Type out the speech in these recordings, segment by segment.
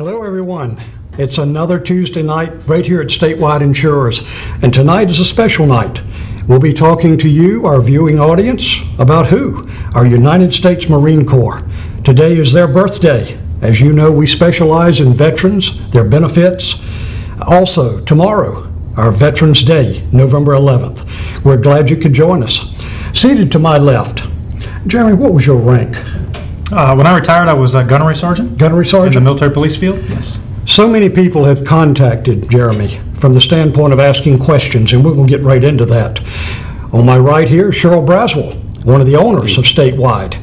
Hello everyone. It's another Tuesday night right here at Statewide Insurers, and tonight is a special night. We'll be talking to you, our viewing audience, about who? Our United States Marine Corps. Today is their birthday. As you know, we specialize in veterans, their benefits. Also, tomorrow, our Veterans Day, November 11th. We're glad you could join us. Seated to my left, Jeremy, what was your rank? When I retired, I was a gunnery sergeant. Gunnery sergeant? In the military police field, yes. So many people have contacted Jeremy from the standpoint of asking questions, and we're going to get right into that. On my right here, Cheryl Braswell, one of the owners of Statewide.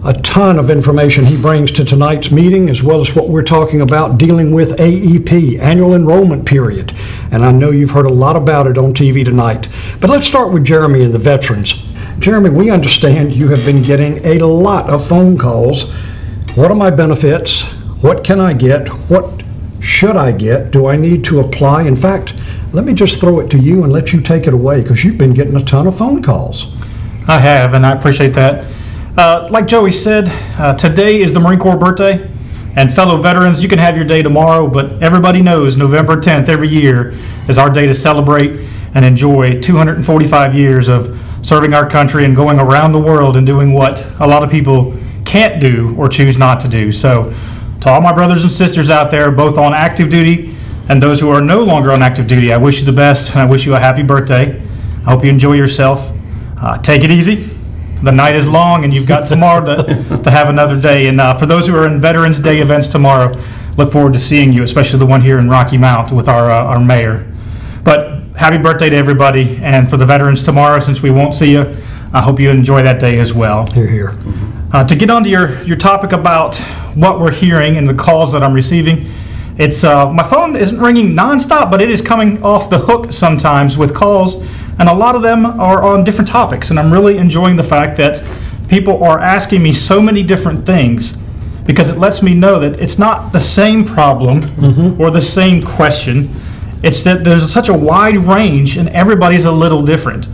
A ton of information he brings to tonight's meeting, as well as what we're talking about dealing with AEP, Annual Enrollment Period. And I know you've heard a lot about it on TV tonight. But let's start with Jeremy and the veterans. Jeremy, we understand you have been getting a lot of phone calls. What are my benefits? What can I get? What should I get? Do I need to apply? In fact, let me just throw it to you and let you take it away, because you've been getting a ton of phone calls. I have, and I appreciate that. Like Joey said, today is the Marine Corps birthday, and fellow veterans, you can have your day tomorrow, but everybody knows November 10th every year is our day to celebrate and enjoy 245 years of serving our country and going around the world and doing what a lot of people can't do or choose not to do. So to all my brothers and sisters out there, both on active duty and those who are no longer on active duty, I wish you the best, and I wish you a happy birthday. I hope you enjoy yourself. Take it easy. The night is long, and you've got tomorrow to have another day. And for those who are in Veterans Day events tomorrow, look forward to seeing you, especially the one here in Rocky Mount with our mayor. But happy birthday to everybody, and for the veterans tomorrow, since we won't see you, I hope you enjoy that day as well. Hear, hear. To get on to your topic about what we're hearing and the calls that I'm receiving, it's my phone isn't ringing nonstop, but it is coming off the hook sometimes with calls, and a lot of them are on different topics, and I'm really enjoying the fact that people are asking me so many different things, because it lets me know that it's not the same problem or the same question. It's that there's such a wide range, and everybody's a little different.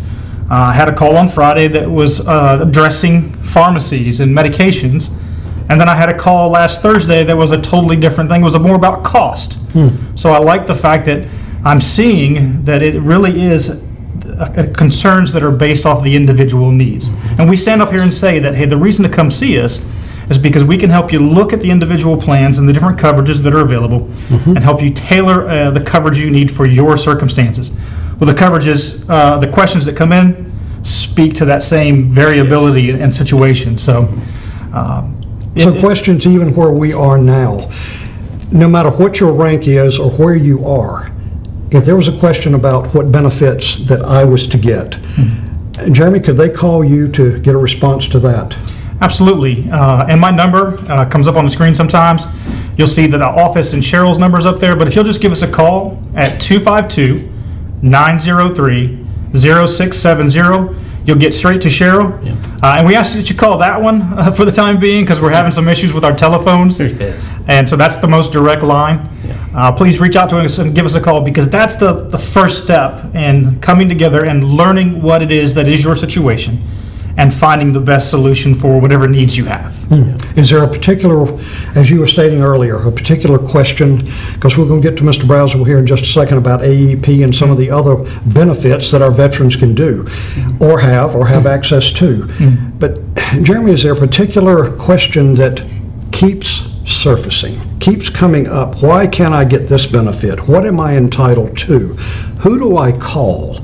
I had a call on Friday that was addressing pharmacies and medications, and then I had a call last Thursday that was a totally different thing. It was more about cost. So I like the fact that I'm seeing that it really is concerns that are based off the individual needs. And we stand up here and say that, hey, the reason to come see us is because we can help you look at the individual plans and the different coverages that are available and help you tailor the coverage you need for your circumstances. Well, the coverages, the questions that come in speak to that same variability and situation. So, questions even where we are now, no matter what your rank is or where you are, if there was a question about what benefits that I was to get, Jeremy, could they call you to get a response to that? Absolutely. And my number comes up on the screen sometimes. You'll see that our office and Cheryl's number is up there, but if you'll just give us a call at 252-903-0670, you'll get straight to Cheryl. Yeah. And we ask that you call that one for the time being, because we're having some issues with our telephones. Yes. And so that's the most direct line. Yeah. Please reach out to us and give us a call, because that's the first step in coming together and learning what it is that is your situation and finding the best solution for whatever needs you have. Is there a particular, as you were stating earlier, a particular question, because we're going to get to Mr. Braswell here in just a second about AEP and some of the other benefits that our veterans can do or have access to. But Jeremy, is there a particular question that keeps surfacing, keeps coming up? Why can't I get this benefit? What am I entitled to? Who do I call?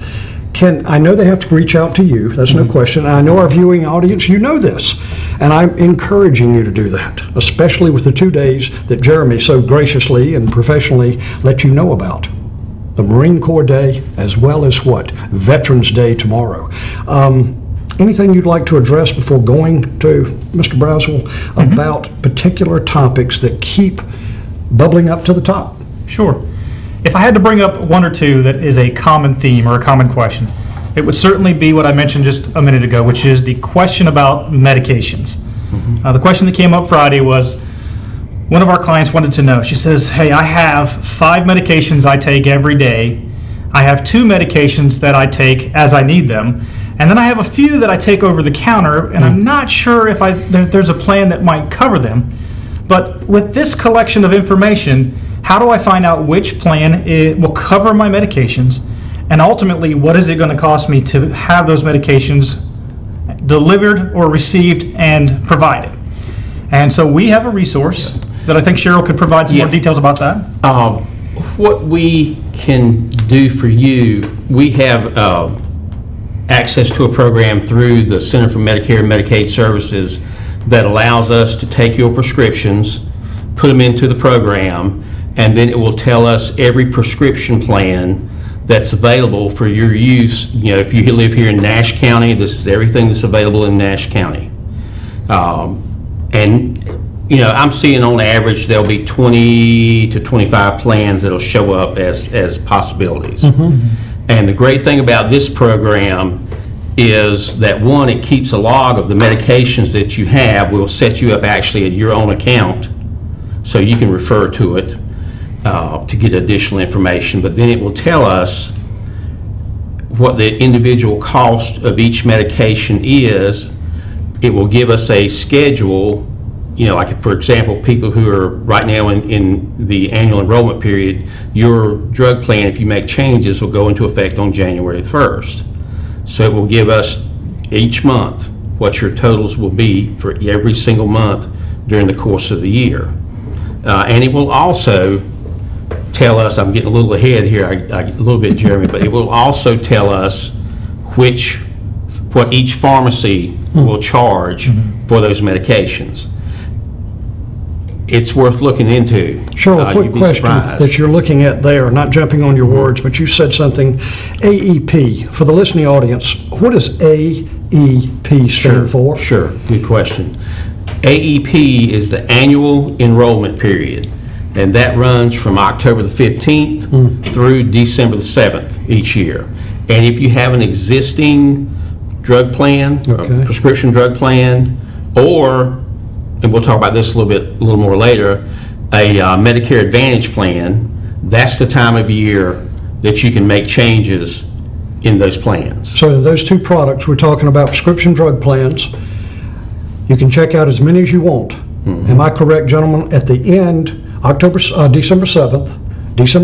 I know they have to reach out to you, that's no question. And I know our viewing audience, you know this. And I'm encouraging you to do that, especially with the 2 days that Jeremy so graciously and professionally let you know about. The Marine Corps Day, as well as what? Veterans Day tomorrow. Anything you'd like to address before going to Mr. Braswell about particular topics that keep bubbling up to the top? Sure. If I had to bring up one or two that is a common theme or a common question, it would certainly be what I mentioned just a minute ago, which is the question about medications. The question that came up Friday was, one of our clients wanted to know, she says, hey, I have 5 medications I take every day. I have 2 medications that I take as I need them. And then I have a few that I take over the counter, and I'm not sure if there's a plan that might cover them. But with this collection of information, how do I find out which plan will cover my medications, and ultimately, what is it going to cost me to have those medications delivered or received and provided? And so we have a resource that I think Cheryl could provide some more details about that. What we can do for you, we have access to a program through the Center for Medicare and Medicaid Services that allows us to take your prescriptions, put them into the program, and then it will tell us every prescription plan that's available for your use. You know, if you live here in Nash County, this is everything that's available in Nash County. And you know, I'm seeing on average there'll be 20 to 25 plans that'll show up as possibilities. And the great thing about this program is that, one, it keeps a log of the medications that you have. We'll set you up actually at your own account so you can refer to it to get additional information, but then it will tell us what the individual cost of each medication is. It will give us a schedule. You know, like for example, people who are right now in the annual enrollment period, your drug plan, if you make changes, will go into effect on January 1st. So it will give us each month what your totals will be for every single month during the course of the year. And it will also tell us, I'm getting a little ahead here, a little bit, Jeremy, but it will also tell us what each pharmacy will charge for those medications. It's worth looking into. Cheryl, a quick question that you're looking at there, not jumping on your words, but you said something, AEP. For the listening audience, what does AEP stand for? Sure, good question. AEP is the annual enrollment period, and that runs from October the 15th through December the 7th each year. And if you have an existing drug plan, a prescription drug plan, or, and we'll talk about this a little more later, a Medicare Advantage plan, that's the time of year that you can make changes in those plans. So those two products, we're talking about prescription drug plans. You can check out as many as you want. Am I correct, gentlemen? At the end, December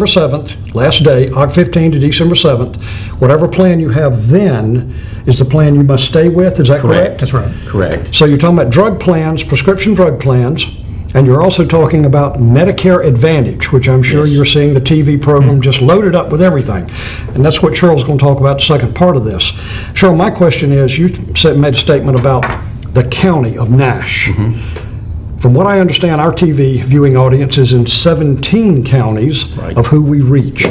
7th, last day, October 15 to December 7th, whatever plan you have then is the plan you must stay with. Is that correct? That's right. Correct. So you're talking about drug plans, prescription drug plans, and you're also talking about Medicare Advantage, which I'm sure you're seeing the TV program just loaded up with everything. And that's what Cheryl's going to talk about the second part of this. Cheryl, my question is, you made a statement about the county of Nash. From what I understand, our TV viewing audience is in 17 counties of who we reach.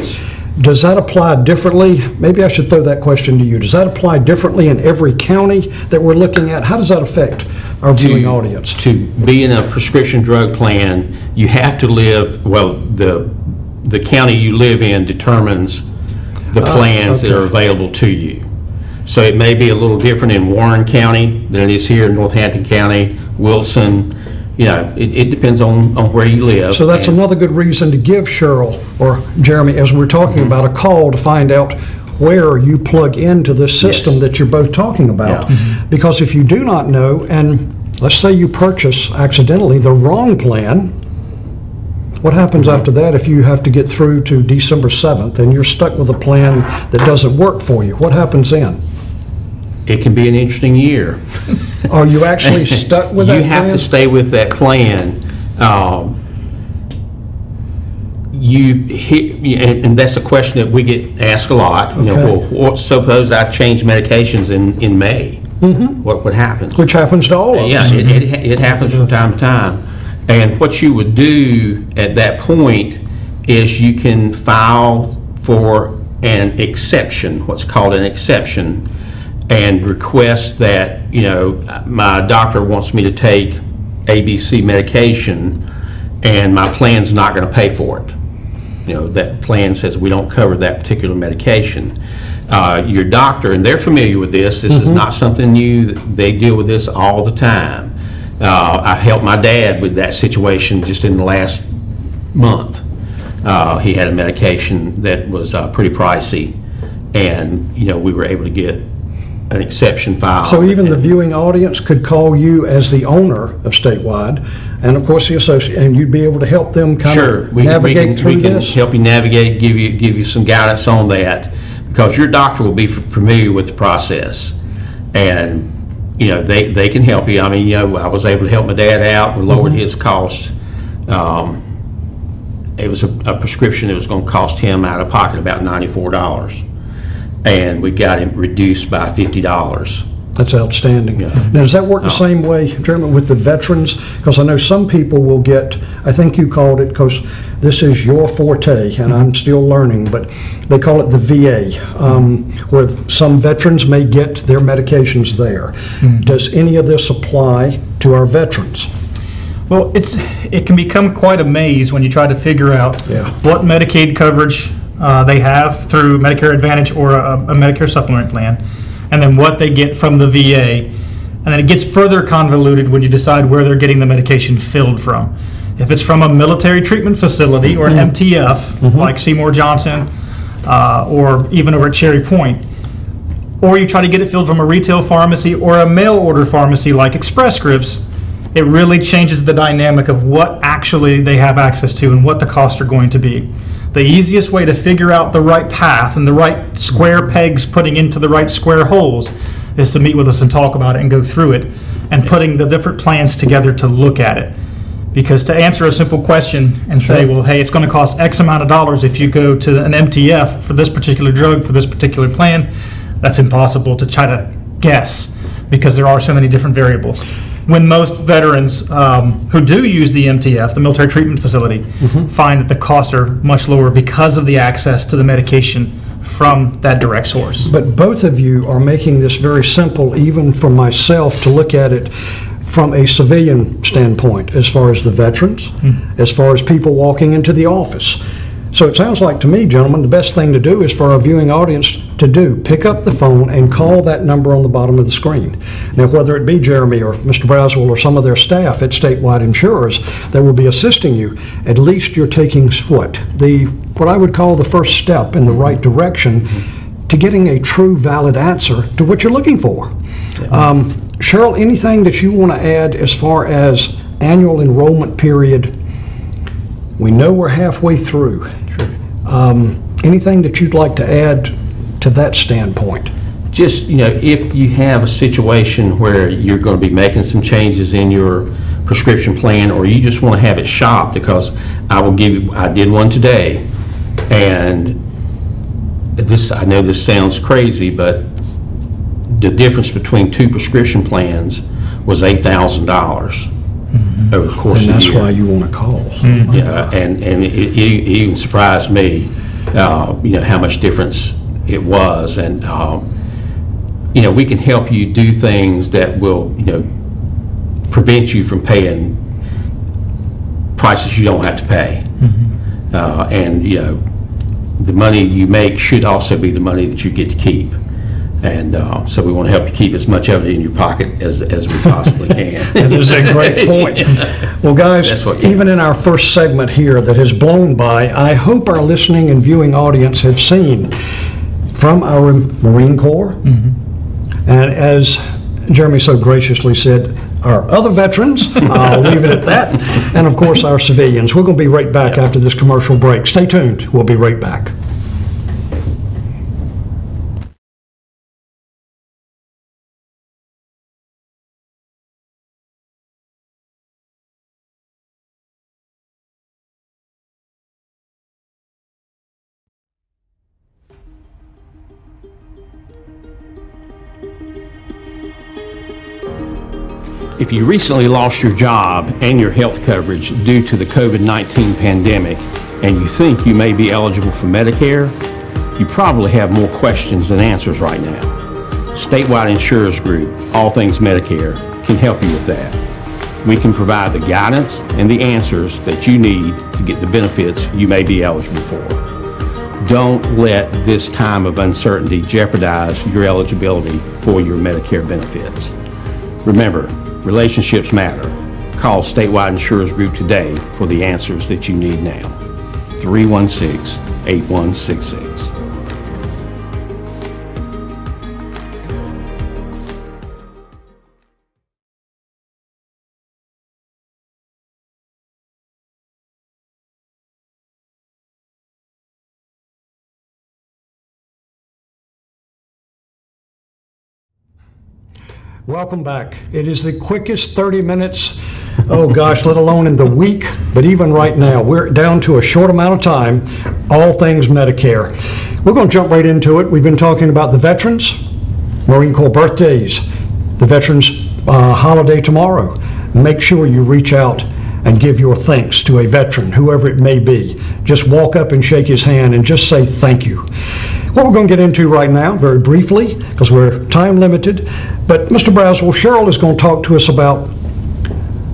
Does that apply differently? Maybe I should throw that question to you. Does that apply differently in every county that we're looking at? How does that affect our viewing audience? To be in a prescription drug plan, you have to live, well, the county you live in determines the plans that are available to you. So it may be a little different in Warren County than it is here in Northampton County, Wilson. You know, it depends on where you live. So that's another good reason to give Cheryl or Jeremy, as we're talking about, a call to find out where you plug into this system that you're both talking about. Because if you do not know, and let's say you purchase accidentally the wrong plan, what happens after that if you have to get through to December 7th and you're stuck with a plan that doesn't work for you? What happens then? It can be an interesting year. Are you actually stuck with that plan? You have to stay with that plan. And that's a question that we get asked a lot. You know, well, suppose I change medications in May. What happens? Which happens to all of us. Yeah, it happens from time to time. And what you would do at that point is you can file for an exception, what's called an exception, and request that, you know, my doctor wants me to take ABC medication and my plan's not going to pay for it. You know, that plan says we don't cover that particular medication. Your doctor, and they're familiar with this, this is not something new, they deal with this all the time. I helped my dad with that situation just in the last month. He had a medication that was pretty pricey, and, you know, we were able to get an exception file. So even the viewing audience could call you as the owner of Statewide, and of course the associate, and you'd be able to help them kind of navigate through this? We can help you navigate, give you some guidance on that, because your doctor will be familiar with the process, and you know, they can help you. I mean, you know, I was able to help my dad out. We lowered his cost. It was a prescription that was going to cost him out of pocket about $94, and we got it reduced by $50. That's outstanding. Yeah. Now, does that work the same way, Jeremy, with the veterans? Because I know some people will get, I think you called it, because this is your forte, and I'm still learning, but they call it the VA, where some veterans may get their medications there. Does any of this apply to our veterans? Well, it can become quite a maze when you try to figure out what Medicaid coverage they have through Medicare Advantage or a Medicare supplement plan, and then what they get from the VA. And then it gets further convoluted when you decide where they're getting the medication filled from. If it's from a military treatment facility or an MTF, like Seymour Johnson, or even over at Cherry Point, or you try to get it filled from a retail pharmacy or a mail order pharmacy like Express Scripts, it really changes the dynamic of what actually they have access to and what the costs are going to be. The easiest way to figure out the right path and the right square pegs putting into the right square holes is to meet with us and talk about it and go through it and putting the different plans together to look at it. Because to answer a simple question and say, well, hey, it's going to cost X amount of dollars if you go to an MTF for this particular drug, for this particular plan, that's impossible to try to guess because there are so many different variables. When most veterans who do use the MTF, the military treatment facility, find that the costs are much lower because of the access to the medication from that direct source. But both of you are making this very simple, even for myself, to look at it from a civilian standpoint, as far as the veterans, as far as people walking into the office. So it sounds like to me, gentlemen, the best thing to do is for our viewing audience to pick up the phone and call that number on the bottom of the screen. Now, whether it be Jeremy or Mr. Braswell or some of their staff at Statewide Insurers that will be assisting you, at least you're taking what I would call the first step in the right direction to getting a true, valid answer to what you're looking for. Cheryl, anything that you want to add as far as annual enrollment period? We know we're halfway through. Anything that you'd like to add to that standpoint? Just, you know, if you have a situation where you're going to be making some changes in your prescription plan, or you just want to have it shopped, because I did one today, and I know this sounds crazy, but the difference between two prescription plans was $8,000. Over the course of the year. And that's why you want to call. Yeah, and it even surprised me, you know, how much difference it was. And, you know, we can help you do things that will, you know, prevent you from paying prices you don't have to pay. And, you know, the money you make should also be the money that you get to keep. And so we want to help you keep as much of it in your pocket as we possibly can. That is a great point. Well, guys, even in our first segment here that has blown by, I hope our listening and viewing audience have seen from our Marine Corps, and as Jeremy so graciously said, our other veterans, I'll leave it at that, and of course our civilians. We're going to be right back after this commercial break. Stay tuned. We'll be right back. If you recently lost your job and your health coverage due to the COVID-19 pandemic, and you think you may be eligible for Medicare, you probably have more questions than answers right now. Statewide Insurers Group, All Things Medicare, can help you with that. We can provide the guidance and the answers that you need to get the benefits you may be eligible for. Don't let this time of uncertainty jeopardize your eligibility for your Medicare benefits. Remember, relationships matter. Call Statewide Insurers Group today for the answers that you need now. 316-8166. Welcome back. It is the quickest 30 minutes, oh gosh, let alone in the week, but even right now, we're down to a short amount of time, all things Medicare. We're going to jump right into it. We've been talking about the veterans, Marine Corps birthdays, the veterans holiday tomorrow. Make sure you reach out and give your thanks to a veteran, whoever it may be. Just walk up and shake his hand and just say thank you. What we're going to get into right now, very briefly, because we're time limited, but Mr. Braswell, Cheryl is going to talk to us about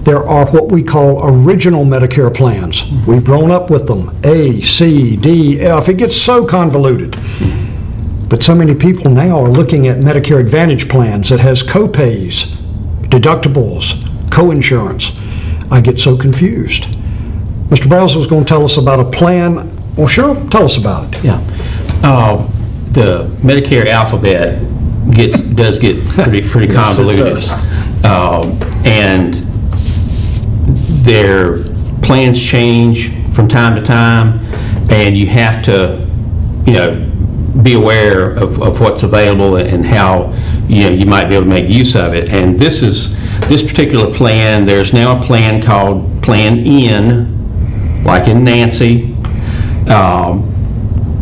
there are what we call original Medicare plans. We've grown up with them, A, C, D, F. It gets so convoluted. But so many people now are looking at Medicare Advantage plans that has co-pays, deductibles, co-insurance. I get so confused. Mr. Braswell is going to tell us about a plan. Well, Cheryl, tell us about it. Yeah. The Medicare alphabet does get pretty convoluted. Yes, and their plans change from time to time, and you have to, be aware of what's available and how you might be able to make use of it. And this particular plan, there's now a plan called Plan N, like in Nancy.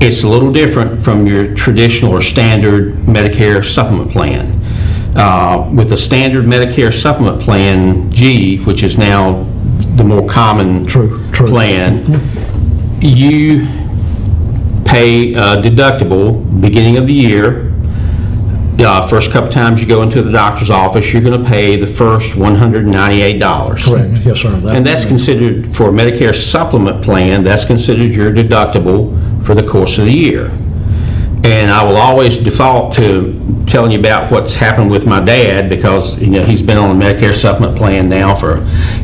It's a little different from your traditional or standard Medicare supplement plan. With the standard Medicare supplement plan G, which is now the more common plan, you pay a deductible beginning of the year. First couple times you go into the doctor's office, you're going to pay the first $198. Correct. Yes, sir. And that's considered, for a Medicare supplement plan, that's considered your deductible for the course of the year. And I will always default to telling you about what's happened with my dad, because he's been on a Medicare supplement plan now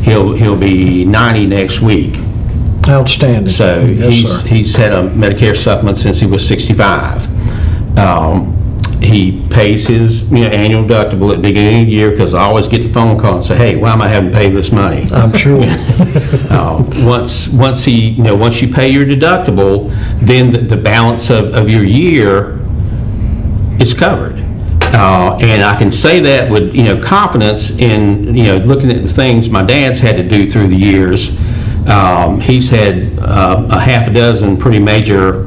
he'll be 90 next week. Outstanding. So yes, he's had a Medicare supplement since he was 65. He pays his annual deductible at the beginning of the year, because I always get the phone call and say, hey, why am I having to pay this money? I'm sure. Once you pay your deductible, then the balance of your year is covered. And I can say that with confidence in looking at the things my dad's had to do through the years. He's had a half a dozen pretty major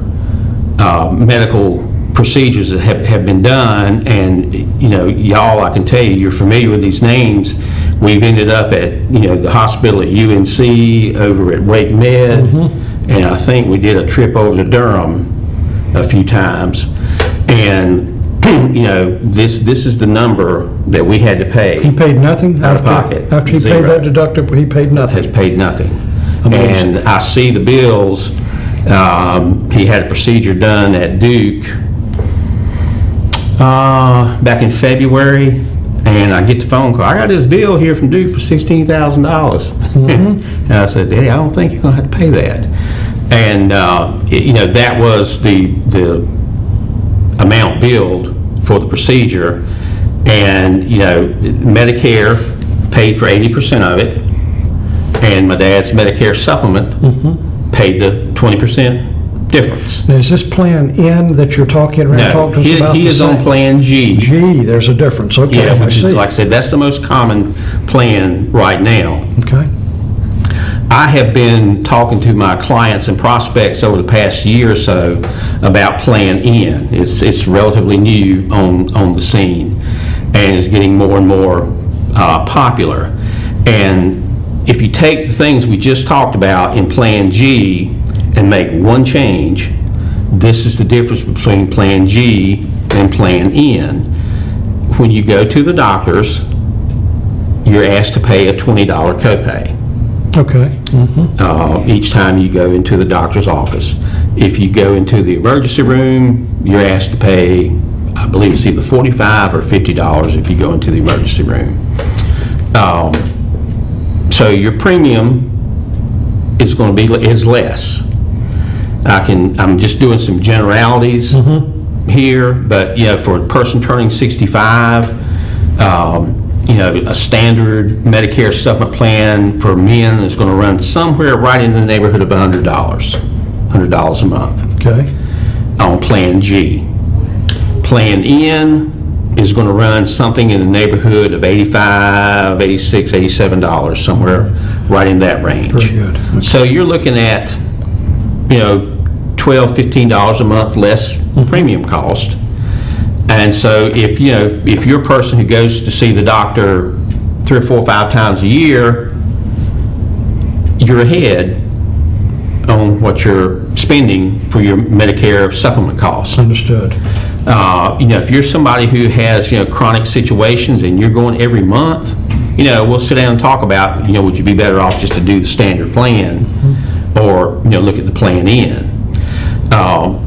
medical procedures that have been done, and y'all, I can tell you're familiar with these names. We've ended up at the hospital at UNC, over at Wake Med, and I think we did a trip over to Durham a few times. And this is the number that we had to pay. He paid nothing out of pocket. After he paid that deductible, he paid nothing. Has paid nothing. Amazing. And I see the bills. He had a procedure done at Duke back in February, and I get the phone call. I got this bill here from Duke for $16,000. And I said, hey, I don't think you're going to have to pay that. And that was the amount billed for the procedure. And Medicare paid for 80% of it, and my dad's Medicare supplement paid the 20% difference. Now, is this Plan N that you're talking around? No, talk to us about he is on Plan G. G, there's a difference. Okay, Yeah, which I see. is, like I said, that's the most common plan right now. Okay. I have been talking to my clients and prospects over the past year or so about Plan N. It's relatively new on the scene, and is getting more and more popular. And if you take the things we just talked about in Plan G and make one change, this is the difference between Plan G and Plan N. When you go to the doctors, you're asked to pay a $20 copay. Okay. Each time you go into the doctor's office. If you go into the emergency room, you're asked to pay, I believe it's either $45 or $50 if you go into the emergency room. So your premium is going to be less. I'm just doing some generalities here, but for a person turning 65, a standard Medicare supplement plan for men is going to run somewhere right in the neighborhood of $100 a month. Okay. On Plan G. Plan N is going to run something in the neighborhood of $85, $86, $87, somewhere right in that range. Pretty good. So you're looking at, $12, $15 a month less premium cost. And so if you're a person who goes to see the doctor 3 or 4 or 5 times a year, you're ahead on what you're spending for your Medicare supplement costs. Understood. If you're somebody who has chronic situations and you're going every month, we'll sit down and talk about would you be better off just to do the standard plan, or look at the plan in.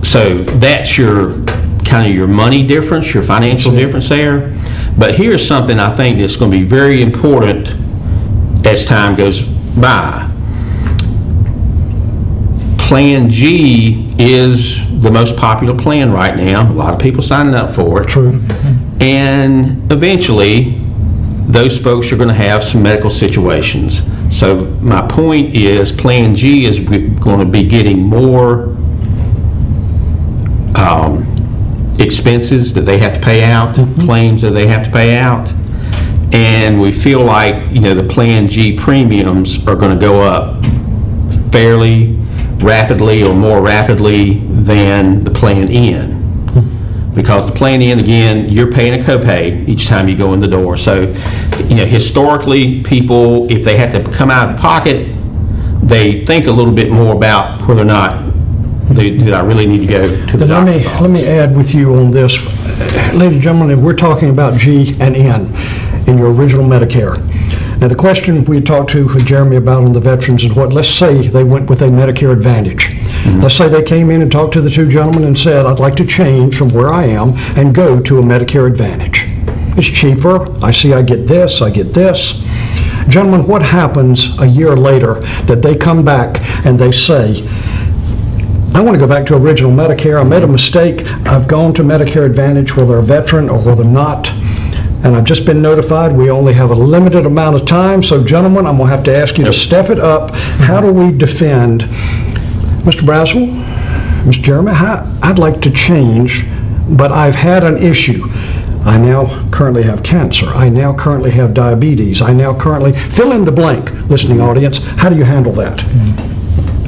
So that's your kind of your money difference, your financial difference there. But here's something I think that's going to be very important as time goes by. Plan G is the most popular plan right now. A lot of people signing up for it. True. And eventually, those folks are going to have some medical situations. So my point is, Plan G is going to be getting more expenses that they have to pay out, claims that they have to pay out. And we feel like, the Plan G premiums are going to go up fairly rapidly or more rapidly than the Plan N. Because the Plan N, again, you're paying a copay each time you go in the door. So, historically, people, if they have to come out of the pocket, they think a little bit more about whether or not do I really need to go to the doctor. Let me add with you on this. Ladies and gentlemen, we're talking about G and N in your original Medicare. Now, the question we talked to Jeremy about on the veterans is let's say they went with a Medicare Advantage. Let's say they came in and talked to the 2 gentlemen and said, I'd like to change from where I am and go to a Medicare Advantage. It's cheaper. I see I get this, I get this. Gentlemen, what happens a year later that they come back and they say, I want to go back to original Medicare. I made a mistake. I've gone to Medicare Advantage, whether a veteran or whether not, and I've just been notified we only have a limited amount of time. So, gentlemen, I'm going to have to ask you to step it up. How do we defend? Mr. Braswell, Mr. Jeremy, I'd like to change, but I've had an issue. I now currently have cancer. I now currently have diabetes. I now currently, fill in the blank, listening audience. How do you handle that?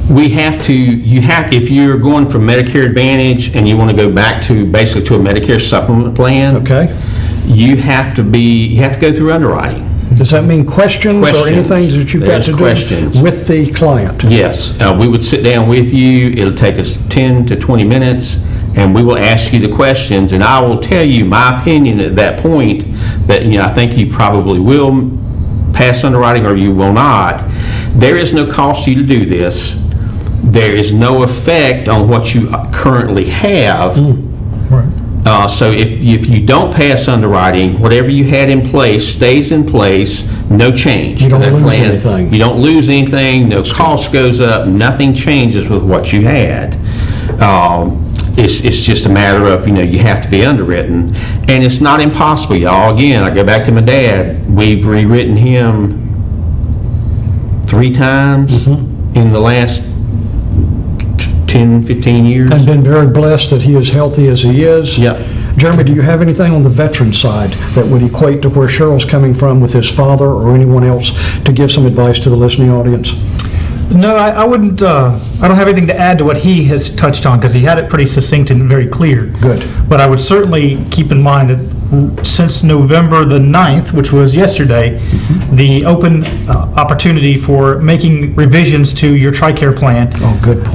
If you're going from Medicare Advantage and you want to go back to basically to a Medicare supplement plan, Okay. you have to go through underwriting. Does that mean questions or anything that you've got to do with the client? Yes. We would sit down with you. It'll take us 10 to 20 minutes, and we will ask you the questions, and I will tell you my opinion at that point that, I think you probably will pass underwriting or you will not. There is no cost to you to do this. There is no effect on what you currently have. Right. So if you don't pass underwriting, whatever you had in place stays in place, no change. You don't lose anything. You don't lose anything, no cost goes up, nothing changes with what you had. It's just a matter of, you have to be underwritten. And it's not impossible, y'all. Again, I go back to my dad. We've rewritten him 3 times in the last 10, 15 years. And been very blessed that he is healthy as he is. Yep. Jeremy, do you have anything on the veteran side that would equate to where Cheryl's coming from with his father or anyone else to give some advice to the listening audience? No, I wouldn't, I don't have anything to add to what he has touched on because he had it pretty succinct and very clear. Good. But I would certainly keep in mind that since November the 9th, which was yesterday, the open opportunity for making revisions to your TRICARE plan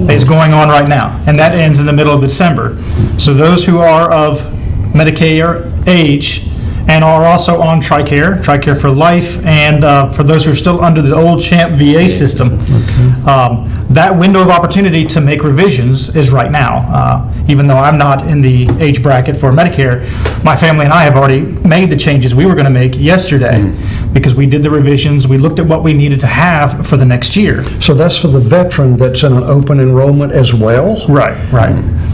is going on right now, and that ends in the middle of December. So those who are of Medicare age and are also on TRICARE for life, and for those who are still under the old CHAMP VA system, that window of opportunity to make revisions is right now. Even though I'm not in the age bracket for Medicare, my family and I have already made the changes we were going to make yesterday because we did the revisions, we looked at what we needed to have for the next year. So that's for the veteran that's in an open enrollment as well? Right.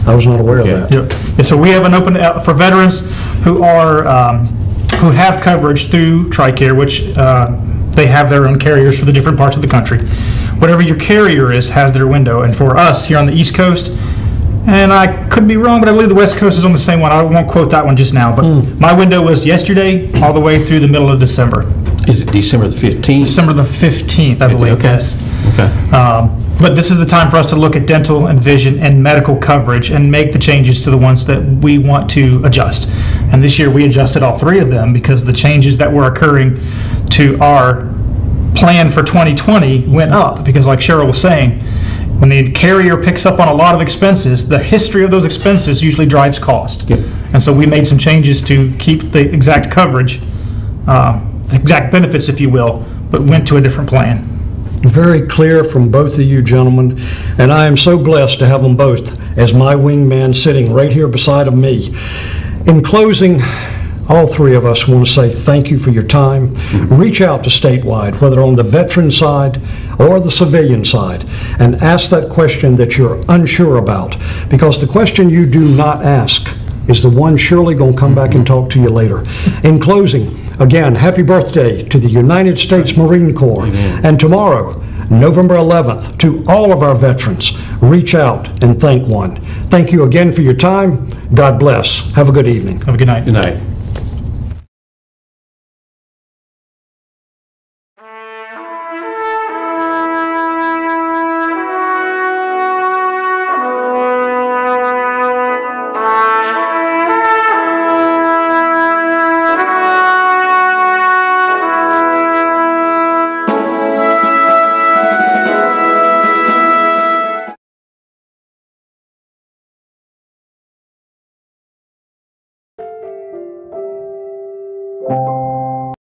I was not aware of that. Yeah, so we have an open for veterans who are who have coverage through TRICARE, which they have their own carriers for the different parts of the country. Whatever your carrier is has their window, and for us here on the East Coast, And I could be wrong, but I believe the West Coast is on the same one. I won't quote that one just now, but my window was yesterday all the way through the middle of December. Is it December the 15th? December the 15th, I believe, Okay. yes. Okay. But this is the time for us to look at dental and vision and medical coverage and make the changes to the ones that we want to adjust. And this year we adjusted all three of them because the changes that were occurring to our plan for 2020 went up. Because like Cheryl was saying, when the carrier picks up on a lot of expenses, the history of those expenses usually drives cost. Yep. And so we made some changes to keep the exact coverage, the exact benefits, if you will, but went to a different plan. Very clear from both of you gentlemen, and I am so blessed to have them both as my wingman sitting right here beside of me. In closing, all three of us want to say thank you for your time. Reach out to Statewide, whether on the veteran side or the civilian side, and ask that question that you're unsure about, because the question you do not ask is the one surely going to come back and talk to you later. In closing, again, happy birthday to the United States Marine Corps. Amen. And tomorrow, November 11th, to all of our veterans, reach out and thank one. Thank you again for your time. God bless. Have a good evening. Have a good night. Good night.